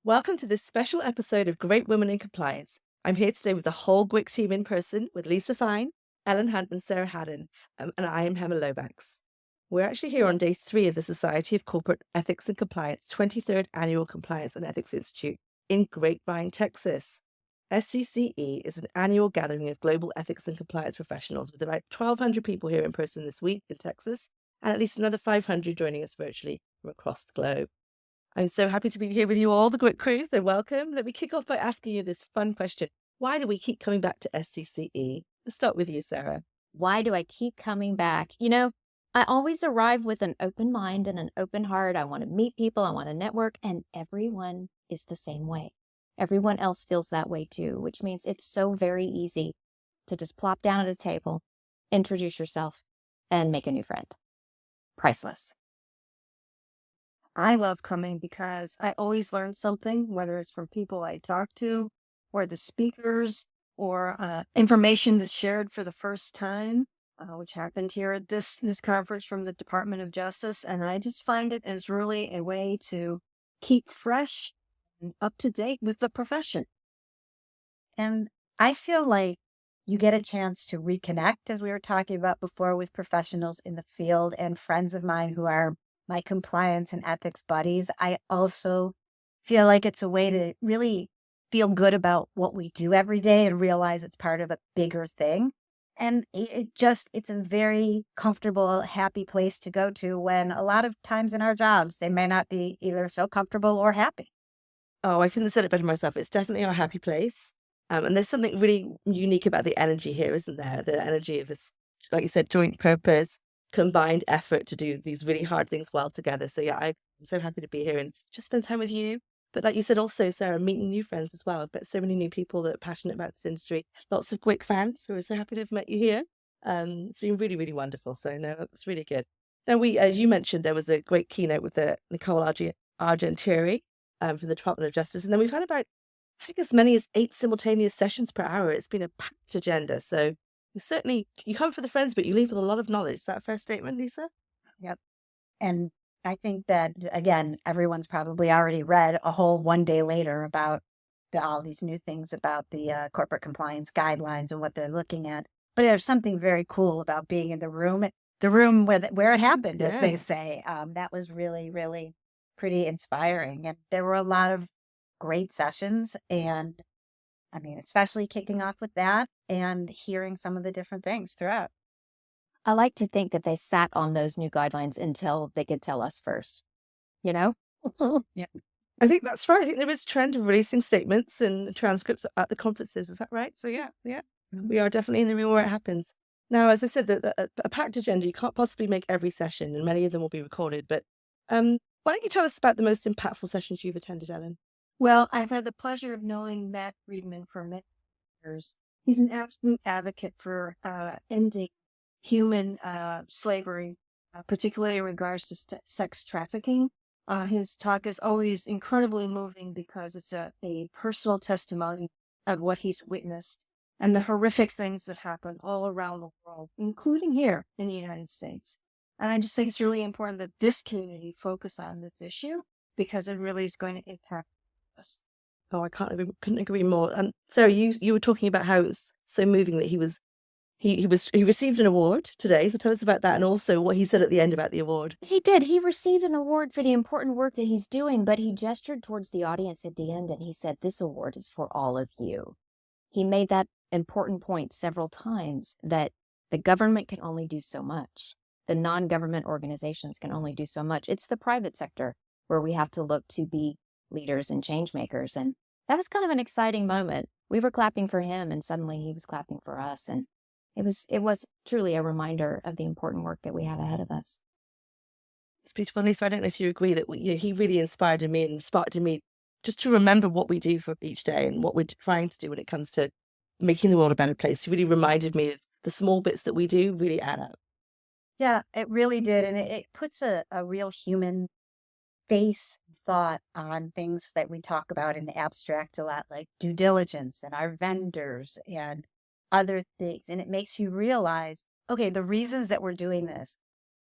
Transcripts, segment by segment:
Welcome to this special episode of Great Women in Compliance. I'm here today with the whole GWIC team in person with Lisa Fine, Ellen Hunt, and Sarah Haddon, and I am Hemma Lomax. We're actually here on day 3 of the Society of Corporate Ethics and Compliance 23rd Annual Compliance and Ethics Institute in Grapevine, Texas. SCCE is an annual gathering of global ethics and compliance professionals with about 1,200 people here in person this week in Texas, and at least another 500 joining us virtually from across the globe. I'm so happy to be here with you all, the GWIC crew, so welcome. Let me kick off by asking you this fun question. Why do we keep coming back to SCCE? Let's start with you, Sarah. Why do I keep coming back? I always arrive with an open mind and an open heart. I want to meet people, I want to network, and everyone is the same way. Everyone else feels that way too, which means it's so very easy to just plop down at a table, introduce yourself, and make a new friend. Priceless. I love coming because I always learn something, whether it's from people I talk to or the speakers or information that's shared for the first time, which happened here at this conference from the Department of Justice. And I just find it as really a way to keep fresh and up to date with the profession. And I feel like you get a chance to reconnect, as we were talking about before, with professionals in the field and friends of mine who are my compliance and ethics buddies. I also feel like it's a way to really feel good about what we do every day and realize it's part of a bigger thing. And it's a very comfortable, happy place to go to when a lot of times in our jobs, they may not be either so comfortable or happy. Oh, I couldn't have said it better myself. It's definitely our happy place. And there's something really unique about the energy here, isn't there? The energy of this, like you said, joint purpose, combined effort to do these really hard things well together. So yeah, I'm so happy to be here and just spend time with you. But like you said also, Sarah, meeting new friends as well. I've met so many new people that are passionate about this industry. Lots of GWIC fans who are so happy to have met you here. It's been really, really wonderful. So no, it's really good. Now as you mentioned, there was a great keynote with the Nicole Argentieri from the Department of Justice. And then we've had about, I think, as many as 8 simultaneous sessions per hour. It's been a packed agenda. So you come for the friends, but you leave with a lot of knowledge. Is that a fair statement, Lisa? Yep. And I think that, again, everyone's probably already read a whole one day later about all these new things about the corporate compliance guidelines and what they're looking at. But there's something very cool about being in the room where it happened, as they say. That was really, really pretty inspiring. And there were a lot of great sessions, and I mean, especially kicking off with that and hearing some of the different things throughout. I like to think that they sat on those new guidelines until they could tell us first, Yeah. I think that's right. I think there is a trend of releasing statements and transcripts at the conferences. Is that right? So yeah. We are definitely in the room where it happens. Now, as I said, a packed agenda, you can't possibly make every session, and many of them will be recorded. But why don't you tell us about the most impactful sessions you've attended, Ellen? Well, I've had the pleasure of knowing Matt Friedman for many years. He's an absolute advocate for ending human slavery, particularly in regards to sex trafficking. His talk is always incredibly moving because it's a personal testimony of what he's witnessed and the horrific things that happen all around the world, including here in the United States. And I just think it's really important that this community focus on this issue because it really is going to impact us. Oh, couldn't agree more. And Sarah, you were talking about how it was so moving that he received an award today. So tell us about that, and also what he said at the end about the award. He did. He received an award for the important work that he's doing, but he gestured towards the audience at the end and he said, "This award is for all of you." He made that important point several times, that the government can only do so much. The non-government organizations can only do so much. It's the private sector where we have to look to be leaders and change makers. And that was kind of an exciting moment. We were clapping for him and suddenly he was clapping for us. And it was truly a reminder of the important work that we have ahead of us. It's beautiful. Lisa, I don't know if you agree that he really inspired me and sparked in me just to remember what we do for each day and what we're trying to do when it comes to making the world a better place. He really reminded me that the small bits that we do really add up. Yeah, it really did. And it puts a real human face thought on things that we talk about in the abstract a lot, like due diligence and our vendors and other things. And it makes you realize, okay, the reasons that we're doing this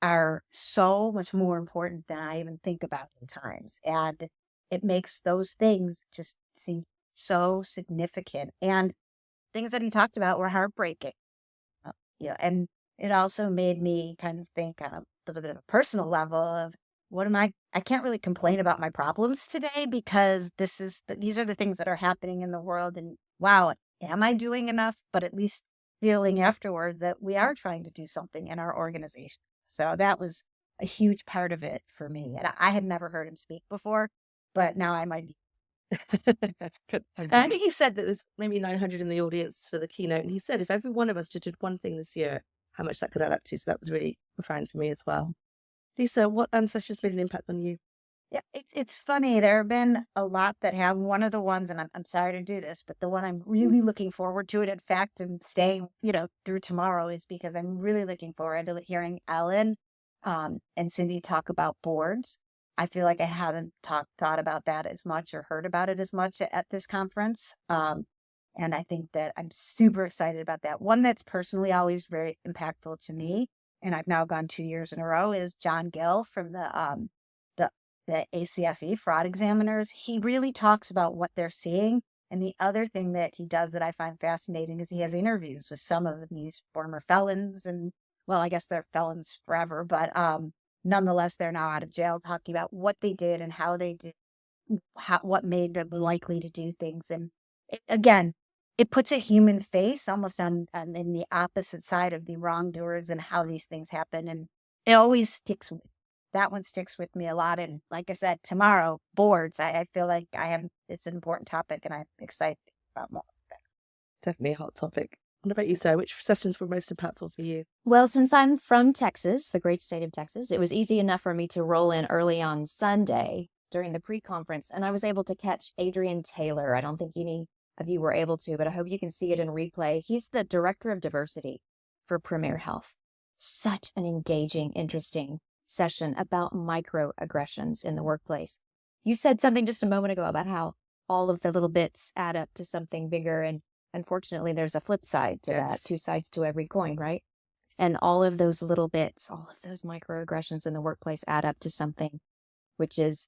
are so much more important than I even think about in times. And it makes those things just seem so significant. And things that he talked about were heartbreaking. And it also made me kind of think on a little bit of a personal level of I can't really complain about my problems today because these are the things that are happening in the world. And wow, am I doing enough? But at least feeling afterwards that we are trying to do something in our organization. So that was a huge part of it for me. And I had never heard him speak before, but now I might be. Good. I think he said that there's maybe 900 in the audience for the keynote. And he said if every one of us did one thing this year, how much that could add up to. So that was really profound for me as well. Lisa, what sessions made an impact on you? Yeah, it's funny. There have been a lot that have. One of the ones, and I'm sorry to do this, but the one I'm really looking forward to it. In fact, I'm staying, through tomorrow is because I'm really looking forward to hearing Ellen and Cindy talk about boards. I feel like I haven't thought about that as much or heard about it as much at this conference. And I think that I'm super excited about that. One that's personally always very impactful to me, and I've now gone 2 years in a row, is John Gill from the ACFE fraud examiners. He really talks about what they're seeing. And the other thing that he does that I find fascinating is he has interviews with some of these former felons. And well, I guess they're felons forever, but nonetheless, they're now out of jail, talking about what they did and how they did, what made them likely to do things. And it puts a human face almost on in the opposite side of the wrongdoers and how these things happen. And it always sticks with that one sticks with me a lot. And like I said, tomorrow, boards, I feel like it's an important topic and I'm excited about more of it. Definitely a hot topic. What about you, Sarah? Which sessions were most impactful for you? Well, since I'm from Texas, the great state of Texas, it was easy enough for me to roll in early on Sunday during the pre-conference, and I was able to catch Adrian Taylor. I don't think any of you were able to, but I hope you can see it in replay. He's the Director of Diversity for Premier Health. Such an engaging, interesting session about microaggressions in the workplace. You said something just a moment ago about how all of the little bits add up to something bigger, and unfortunately there's a flip side to that, two sides to every coin, right? And all of those little bits, all of those microaggressions in the workplace add up to something, which is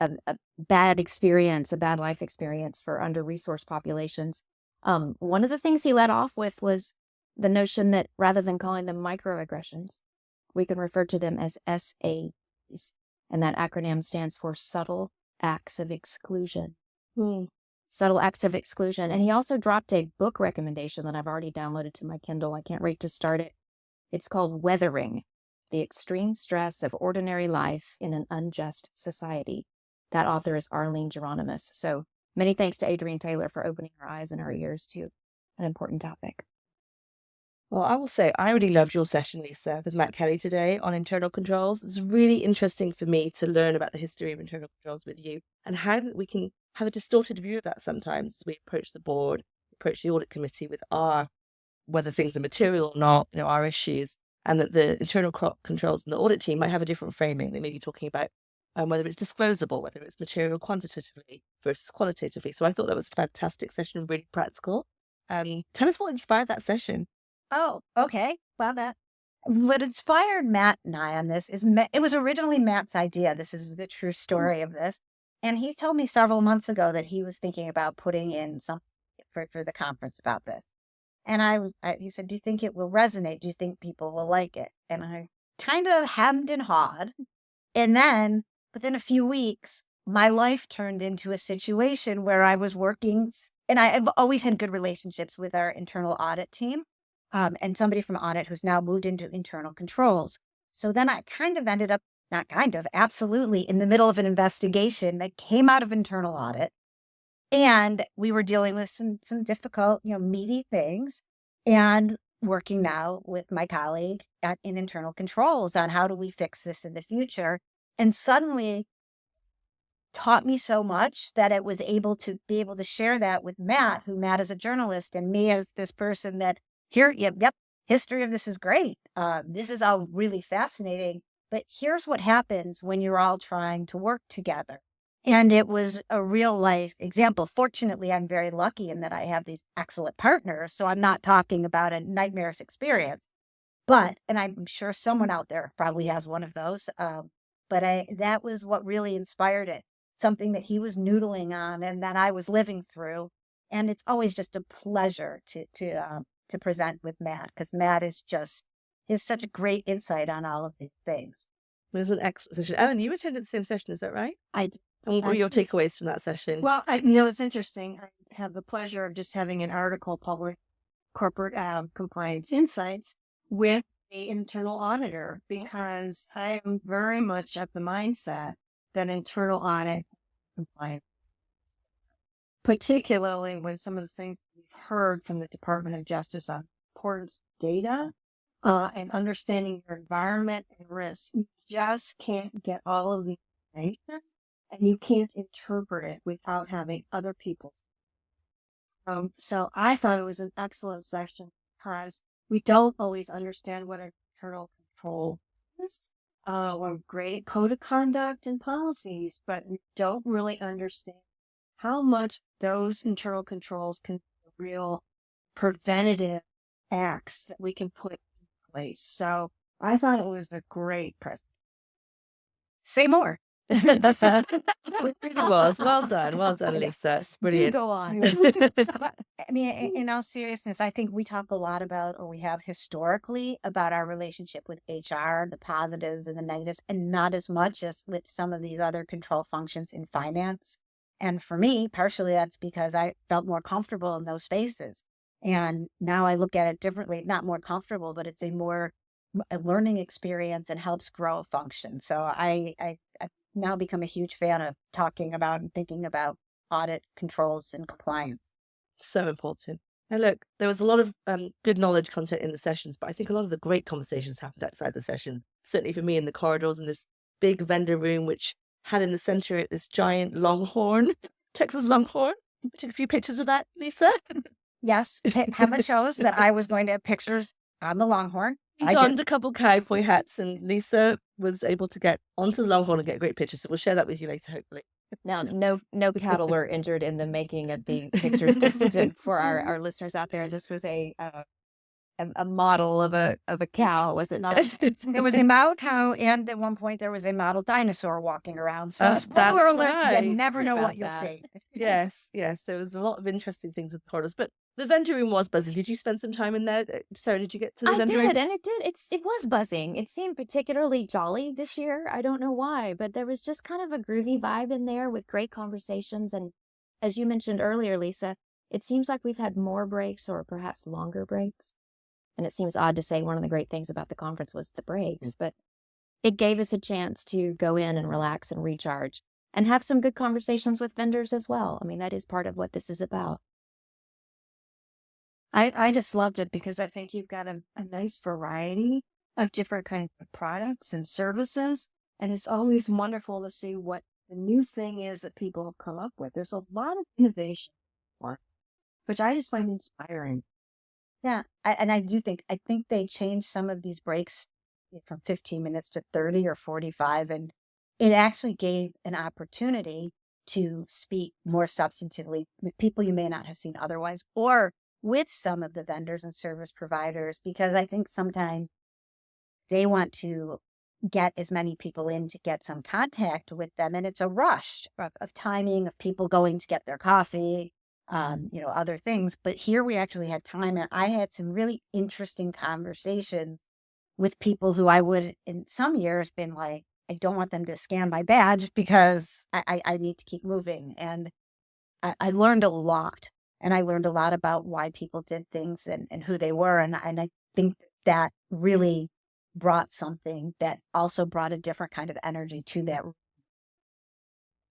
a bad experience, a bad life experience for under-resourced populations. One of the things he led off with was the notion that rather than calling them microaggressions, we can refer to them as SAEs, and that acronym stands for Subtle Acts of Exclusion. Subtle Acts of Exclusion. And he also dropped a book recommendation that I've already downloaded to my Kindle. I can't wait to start it. It's called Weathering: The Extreme Stress of Ordinary Life in an Unjust Society. That author is Arlene Geronimus. So many thanks to Adrian Taylor for opening our eyes and our ears to an important topic. Well, I will say I really loved your session, Lisa, with Matt Kelly today on internal controls. It was really interesting for me to learn about the history of internal controls with you and how that we can have a distorted view of that sometimes as we approach the board, approach the audit committee with whether things are material or not, our issues, and that the internal controls and the audit team might have a different framing. They may be talking about whether it's disclosable, whether it's material quantitatively versus qualitatively. So I thought that was a fantastic session, really practical. Tell us what inspired that session. Oh, okay. Well, what inspired Matt and I on this is it was originally Matt's idea. This is the true story of this. And he told me several months ago that he was thinking about putting in something for the conference about this. And he said, do you think it will resonate? Do you think people will like it? And I kind of hemmed and hawed. And then within a few weeks, my life turned into a situation where I was working, and I've always had good relationships with our internal audit team. And somebody from audit who's now moved into internal controls. So then I kind of ended up, absolutely in the middle of an investigation that came out of internal audit. And we were dealing with some difficult, meaty things, and working now with my colleague in internal controls on how do we fix this in the future. And suddenly taught me so much that it was able to share that with Matt, Matt is a journalist, and me as this person that history of this is great. This is all really fascinating, but here's what happens when you're all trying to work together. And it was a real life example. Fortunately, I'm very lucky in that I have these excellent partners. So I'm not talking about a nightmarish experience, and I'm sure someone out there probably has one of those. But that was what really inspired it. something that he was noodling on and that I was living through. And it's always just a pleasure to present with Matt, because Matt is has such a great insight on all of these things. It was an excellent session. Ellen, you attended the same session, is that right? I did. And what were your takeaways from that session? Well, it's interesting. I have the pleasure of just having an article published, Corporate Compliance Insights, with the internal auditor, because I am very much of the mindset that internal audit compliance, particularly when some of the things we've heard from the Department of Justice on importance of data and understanding your environment and risk. You just can't get all of the information, and you can't interpret it without having other people's. So I thought it was an excellent session because we don't always understand what internal control is. We're great at code of conduct and policies, but we don't really understand how much those internal controls can be real preventative acts that we can put in place. So I thought it was a great presentation. Say more. It was. Well done, Lisa. Brilliant. Go on. I mean, in all seriousness, I think we talk a lot about, or we have historically, about our relationship with HR, the positives and the negatives, and not as much as with some of these other control functions in finance. And for me, partially that's because I felt more comfortable in those spaces. And now I look at it differently, not more comfortable, but it's a learning experience and helps grow a function. So I've now become a huge fan of talking about and thinking about audit controls and compliance. So important. Now, look, there was a lot of good knowledge content in the sessions, but I think a lot of the great conversations happened outside the session. Certainly for me, in the corridors in this big vendor room, which had in the center this giant longhorn, Texas longhorn. We took a few pictures of that, Lisa. Yes, Hemma shows that I was going to have pictures on the longhorn. I donned a couple cowboy hats, and Lisa was able to get onto the longhorn and get great pictures. So we'll share that with you later, hopefully. Now, no cattle were injured in the making of the pictures. Just for our listeners out there, this was a model of a cow, was it not? There was a model cow, and at one point there was a model dinosaur walking around. So That's spoiler alert, right. you never know About what you'll that. see. Yes. There was a lot of interesting things in the corridors, but the vendor room was buzzing. Did you spend some time in there? Sarah, did you get to the I vendor did, room? and it was buzzing. It seemed particularly jolly this year. I don't know why, but there was just kind of a groovy vibe in there with great conversations. And as you mentioned earlier, Lisa, it seems like we've had more breaks or perhaps longer breaks. And it seems odd to say one of the great things about the conference was the breaks, but it gave us a chance to go in and relax and recharge and have some good conversations with vendors as well. I mean, that is part of what this is about. I just loved it because I think you've got a nice variety of different kinds of products and services. And it's always wonderful to see what the new thing is that people have come up with. There's a lot of innovation, which I just find inspiring. Yeah, I think they changed some of these breaks from 15 minutes to 30 or 45, and it actually gave an opportunity to speak more substantively with people you may not have seen otherwise, or with some of the vendors and service providers, because I think sometimes they want to get as many people in to get some contact with them, and it's a rush of timing, of people going to get their coffee, other things. But here we actually had time, and I had some really interesting conversations with people who I would in some years been like, I don't want them to scan my badge because I need to keep moving. And I learned a lot. And I learned a lot about why people did things and who they were. And I think that really brought something that also brought a different kind of energy to that.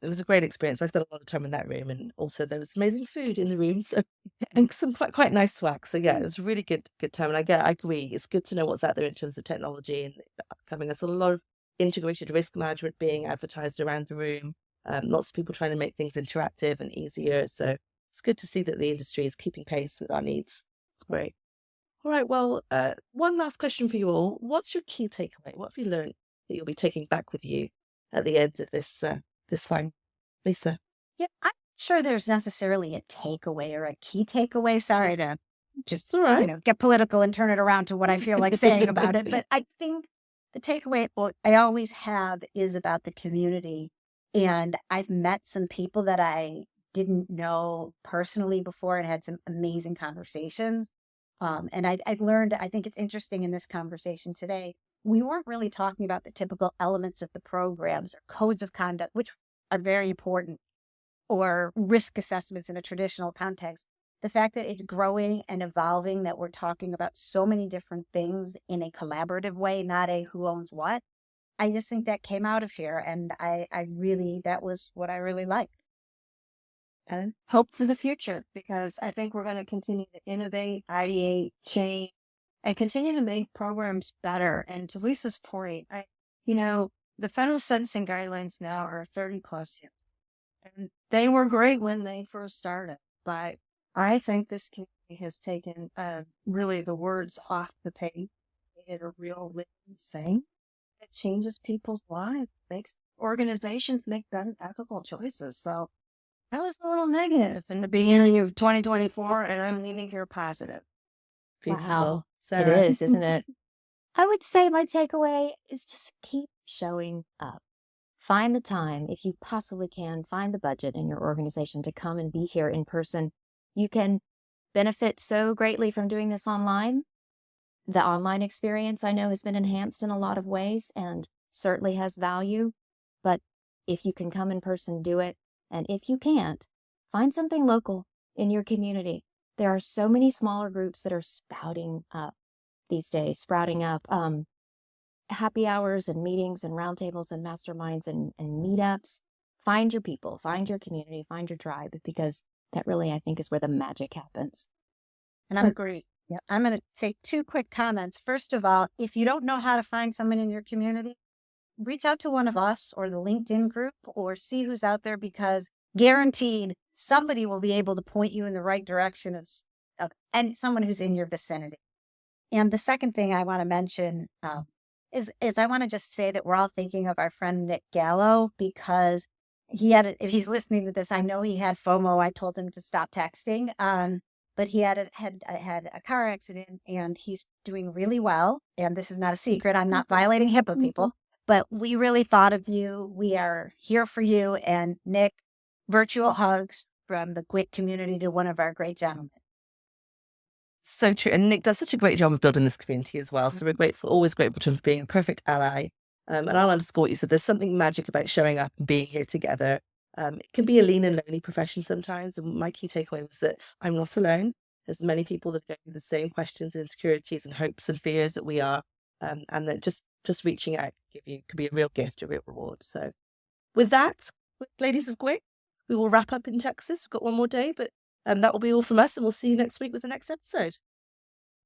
It was a great experience. I spent a lot of time in that room, and also there was amazing food in the room, so and some quite nice swag. So yeah, it was a really good time. And I agree. It's good to know what's out there in terms of technology and upcoming. I saw a lot of integrated risk management being advertised around the room. Lots of people trying to make things interactive and easier. So it's good to see that the industry is keeping pace with our needs. It's great. All right. Well, one last question for you all. What's your key takeaway? What have you learned that you'll be taking back with you at the end of this fine, Lisa? Yeah, I'm not sure there's necessarily a takeaway or a key takeaway. Sorry to just all right. Get political and turn it around to what I feel like saying about it. But I think the takeaway I always have is about the community And I've met some people that I didn't know personally before and had some amazing conversations. And I learned, I think it's interesting in this conversation today, we weren't really talking about the typical elements of the programs or codes of conduct, which are very important, or risk assessments in a traditional context. The fact that it's growing and evolving, that we're talking about so many different things in a collaborative way, not a who owns what. I just think that came out of here. And that was what I really liked. And hope for the future, because I think we're going to continue to innovate, ideate, change, and continue to make programs better. And to Lisa's point, the federal sentencing guidelines now are 30 plus years. And they were great when they first started, but I think this community has taken really the words off the page, made it a real living thing that changes people's lives, makes organizations make better ethical choices. So I was a little negative in the beginning of 2024, and I'm leaving here positive. Beautiful. Wow. It Sarah. is, isn't it? I would say my takeaway is just keep showing up. Find the time, if you possibly can, find the budget in your organization to come and be here in person. You can benefit so greatly from doing this online. The online experience, I know, has been enhanced in a lot of ways and certainly has value. But if you can come in person, do it. And if you can't, find something local in your community. There are so many smaller groups that are sprouting up these days, happy hours and meetings and roundtables and masterminds and meetups. Find your people, find your community, find your tribe, because that really, I think, is where the magic happens. And I agree. Yeah, I'm going to say 2 quick comments. First of all, if you don't know how to find someone in your community, reach out to one of us or the LinkedIn group, or see who's out there, because guaranteed somebody will be able to point you in the right direction of and someone who's in your vicinity. And the second thing I want to mention is I want to just say that we're all thinking of our friend Nick Gallo, because if he's listening to this, I know he had FOMO. I told him to stop texting. But he had a car accident, and he's doing really well. And this is not a secret. I'm not violating HIPAA, people. But we really thought of you. We are here for you. And Nick, virtual hugs from the GWIC community to one of our great gentlemen. So true. And Nick does such a great job of building this community as well. So we're grateful, always grateful to him for being a perfect ally. And I'll underscore what you said. There's something magic about showing up and being here together. It can be a lean and lonely profession sometimes. And my key takeaway was that I'm not alone. There's many people that go through the same questions and insecurities and hopes and fears that we are. And that just reaching out could be a real gift, a real reward. So with that, ladies of GWIC, we will wrap up in Texas. We've got one more day, but that will be all from us. And we'll see you next week with the next episode.